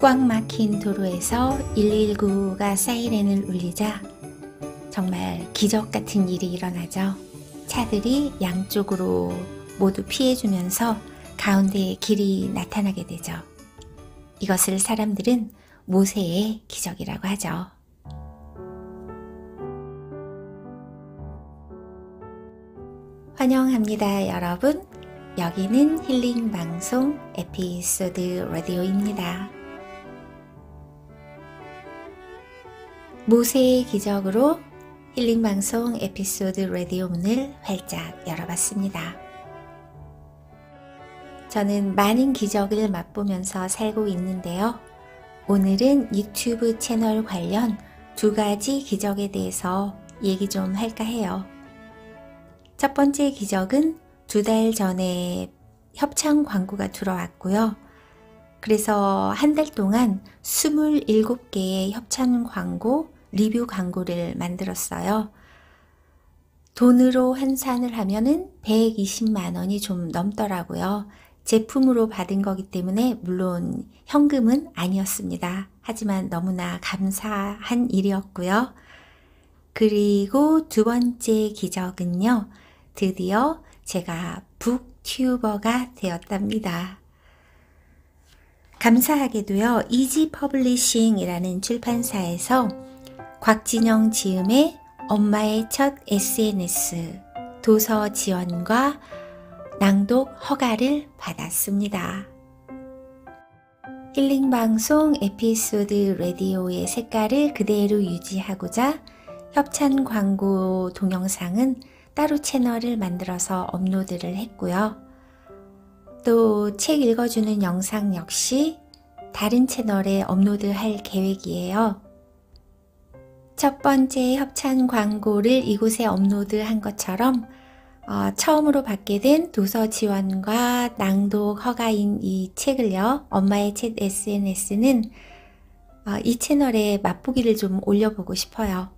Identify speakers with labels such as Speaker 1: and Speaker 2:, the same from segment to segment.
Speaker 1: 꽉 막힌 도로에서 119가 사이렌을 울리자 정말 기적 같은 일이 일어나죠. 차들이 양쪽으로 모두 피해주면서 가운데에 길이 나타나게 되죠. 이것을 사람들은 모세의 기적이라고 하죠. 환영합니다, 여러분. 여기는 힐링 방송 에피소드 라디오입니다. 모세의 기적으로 힐링 방송 에피소드 라디오 문을 활짝 열어봤습니다. 저는 많은 기적을 맛보면서 살고 있는데요. 오늘은 유튜브 채널 관련 2가지 기적에 대해서 얘기 좀 할까 해요. 첫 번째 기적은 2달 전에 협찬 광고가 들어왔고요. 그래서 한 달 동안 27개의 협찬 광고, 리뷰 광고를 만들었어요. 돈으로 환산을 하면은 120만 원이 좀 넘더라고요. 제품으로 받은 거기 때문에 물론 현금은 아니었습니다. 하지만 너무나 감사한 일이었고요. 그리고 2번째 기적은요. 드디어 제가 북튜버가 되었답니다. 감사하게도요. 이지 퍼블리싱이라는 출판사에서 곽진영 지음의 엄마의 첫 SNS 도서 지원과 낭독 허가를 받았습니다. 힐링 방송 에피소드 라디오의 색깔을 그대로 유지하고자 협찬 광고 동영상은 따로 채널을 만들어서 업로드를 했고요. 또 책 읽어주는 영상 역시 다른 채널에 업로드할 계획이에요. 첫 번째 협찬 광고를 이곳에 업로드한 것처럼 처음으로 받게 된 도서 지원과 낭독 허가인 이 책을요. 엄마의 책 SNS는 이 채널에 맛보기를 좀 올려보고 싶어요.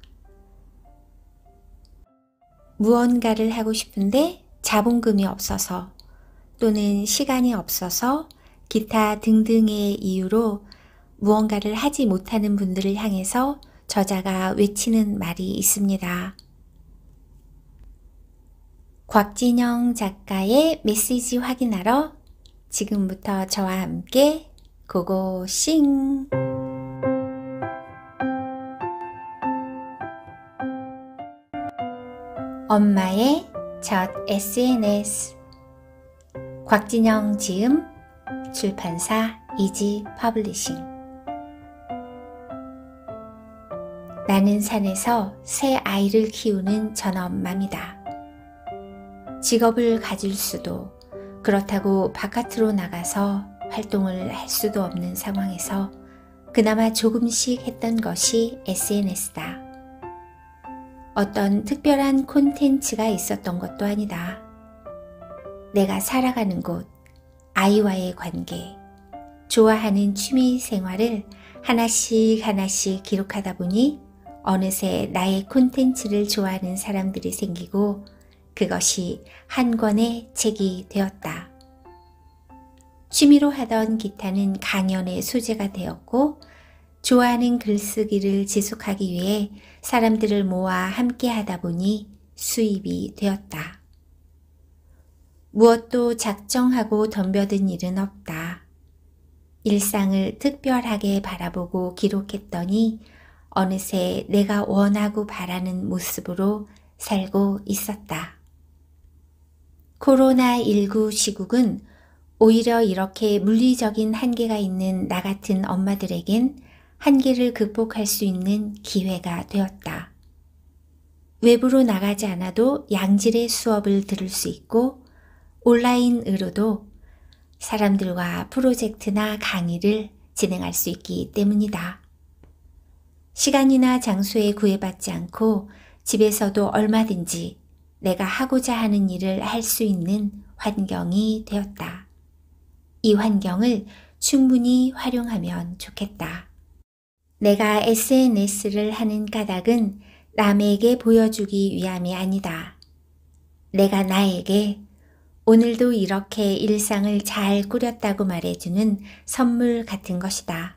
Speaker 1: 무언가를 하고 싶은데 자본금이 없어서 또는 시간이 없어서 기타 등등의 이유로 무언가를 하지 못하는 분들을 향해서 저자가 외치는 말이 있습니다. 곽진영 작가의 메시지 확인하러 지금부터 저와 함께 고고싱! 엄마의 첫 SNS 곽진영 지음 출판사 이지 퍼블리싱. 나는 산에서 새 아이를 키우는 전엄마입니다. 직업을 가질 수도 그렇다고 바깥으로 나가서 활동을 할 수도 없는 상황에서 그나마 조금씩 했던 것이 SNS다. 어떤 특별한 콘텐츠가 있었던 것도 아니다. 내가 살아가는 곳, 아이와의 관계, 좋아하는 취미 생활을 하나씩 기록하다 보니 어느새 나의 콘텐츠를 좋아하는 사람들이 생기고 그것이 한 권의 책이 되었다. 취미로 하던 기타는 강연의 소재가 되었고 좋아하는 글쓰기를 지속하기 위해 사람들을 모아 함께 하다 보니 수입이 되었다. 무엇도 작정하고 덤벼든 일은 없다. 일상을 특별하게 바라보고 기록했더니 어느새 내가 원하고 바라는 모습으로 살고 있었다. 코로나19 시국은 오히려 이렇게 물리적인 한계가 있는 나 같은 엄마들에겐 한계를 극복할 수 있는 기회가 되었다. 외부로 나가지 않아도 양질의 수업을 들을 수 있고 온라인으로도 사람들과 프로젝트나 강의를 진행할 수 있기 때문이다. 시간이나 장소에 구애받지 않고 집에서도 얼마든지 내가 하고자 하는 일을 할 수 있는 환경이 되었다. 이 환경을 충분히 활용하면 좋겠다. 내가 SNS를 하는 까닭은 남에게 보여주기 위함이 아니다. 내가 나에게 오늘도 이렇게 일상을 잘 꾸렸다고 말해주는 선물 같은 것이다.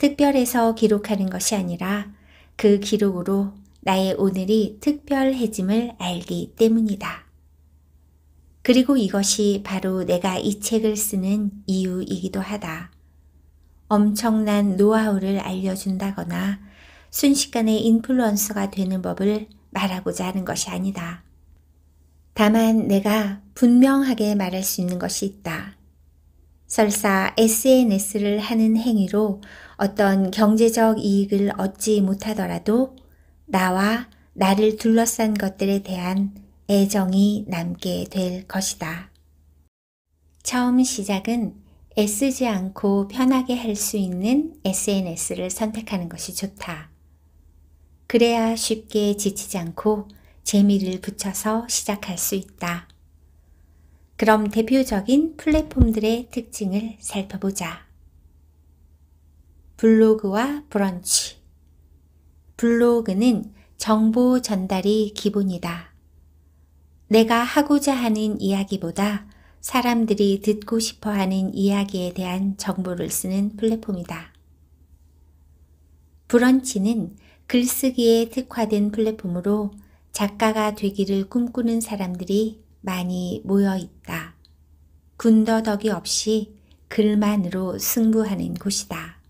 Speaker 1: 특별해서 기록하는 것이 아니라 그 기록으로 나의 오늘이 특별해짐을 알기 때문이다. 그리고 이것이 바로 내가 이 책을 쓰는 이유이기도 하다. 엄청난 노하우를 알려준다거나 순식간에 인플루언서가 되는 법을 말하고자 하는 것이 아니다. 다만 내가 분명하게 말할 수 있는 것이 있다. 설사 SNS를 하는 행위로 어떤 경제적 이익을 얻지 못하더라도 나와 나를 둘러싼 것들에 대한 애정이 남게 될 것이다. 처음 시작은 애쓰지 않고 편하게 할 수 있는 SNS를 선택하는 것이 좋다. 그래야 쉽게 지치지 않고 재미를 붙여서 시작할 수 있다. 그럼 대표적인 플랫폼들의 특징을 살펴보자. 블로그와 브런치. 블로그는 정보 전달이 기본이다. 내가 하고자 하는 이야기보다 사람들이 듣고 싶어 하는 이야기에 대한 정보를 쓰는 플랫폼이다. 브런치는 글쓰기에 특화된 플랫폼으로 작가가 되기를 꿈꾸는 사람들이 많이 모여 있다. 군더더기 없이 글만으로 승부하는 곳이다.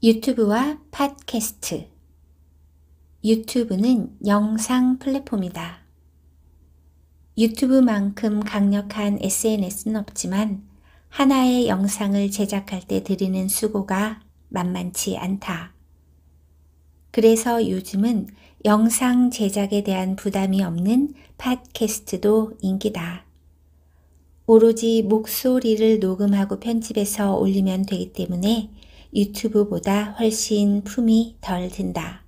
Speaker 1: 유튜브와 팟캐스트. 유튜브는 영상 플랫폼이다. 유튜브만큼 강력한 SNS는 없지만 하나의 영상을 제작할 때 들이는 수고가 만만치 않다. 그래서 요즘은 영상 제작에 대한 부담이 없는 팟캐스트도 인기다. 오로지 목소리를 녹음하고 편집해서 올리면 되기 때문에 유튜브보다 훨씬 품이 덜 든다.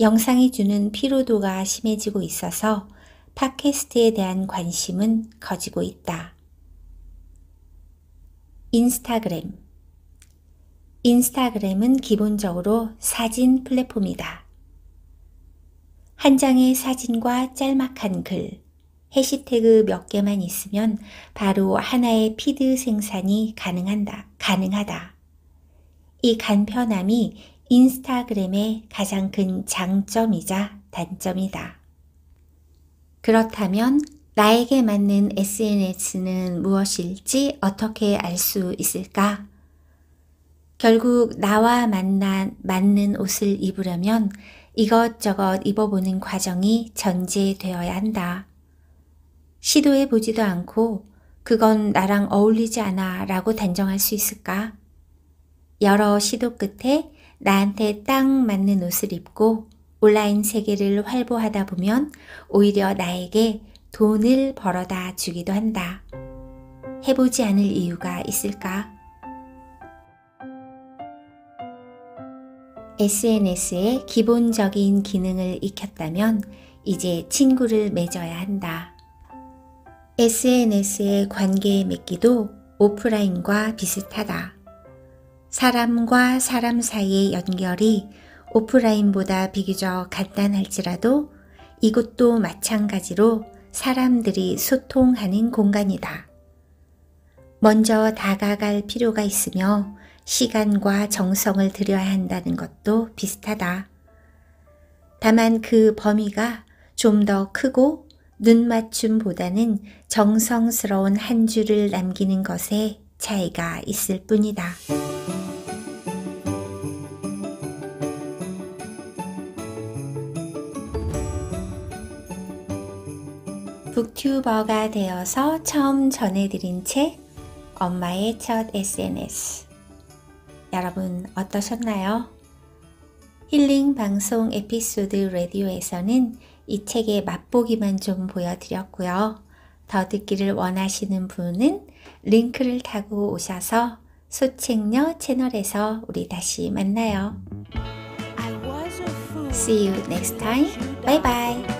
Speaker 1: 영상이 주는 피로도가 심해지고 있어서 팟캐스트에 대한 관심은 커지고 있다. 인스타그램. 인스타그램은 기본적으로 사진 플랫폼이다. 한 장의 사진과 짤막한 글, 해시태그 몇 개만 있으면 바로 하나의 피드 생산이 가능하다. 이 간편함이 인스타그램의 가장 큰 장점이자 단점이다. 그렇다면 나에게 맞는 SNS는 무엇일지 어떻게 알 수 있을까? 결국 나와 맞는 옷을 입으려면 이것저것 입어보는 과정이 전제되어야 한다. 시도해보지도 않고 그건 나랑 어울리지 않아 라고 단정할 수 있을까? 여러 시도 끝에 나한테 딱 맞는 옷을 입고 온라인 세계를 활보하다 보면 오히려 나에게 돈을 벌어다 주기도 한다. 해보지 않을 이유가 있을까? SNS의 기본적인 기능을 익혔다면 이제 친구를 맺어야 한다. SNS의 관계 맺기도 오프라인과 비슷하다. 사람과 사람 사이의 연결이 오프라인보다 비교적 간단할지라도 이곳도 마찬가지로 사람들이 소통하는 공간이다. 먼저 다가갈 필요가 있으며 시간과 정성을 들여야 한다는 것도 비슷하다. 다만 그 범위가 좀 더 크고 눈맞춤보다는 정성스러운 한 줄을 남기는 것에 차이가 있을 뿐이다. 북튜버가 되어서 처음 전해드린 책, 엄마의 첫 SNS. 여러분 어떠셨나요? 힐링 방송 에피소드 라디오에서는 이 책의 맛보기만 좀 보여드렸고요. 더 듣기를 원하시는 분은 링크를 타고 오셔서 소책녀 채널에서 우리 다시 만나요. See you next time. Bye bye.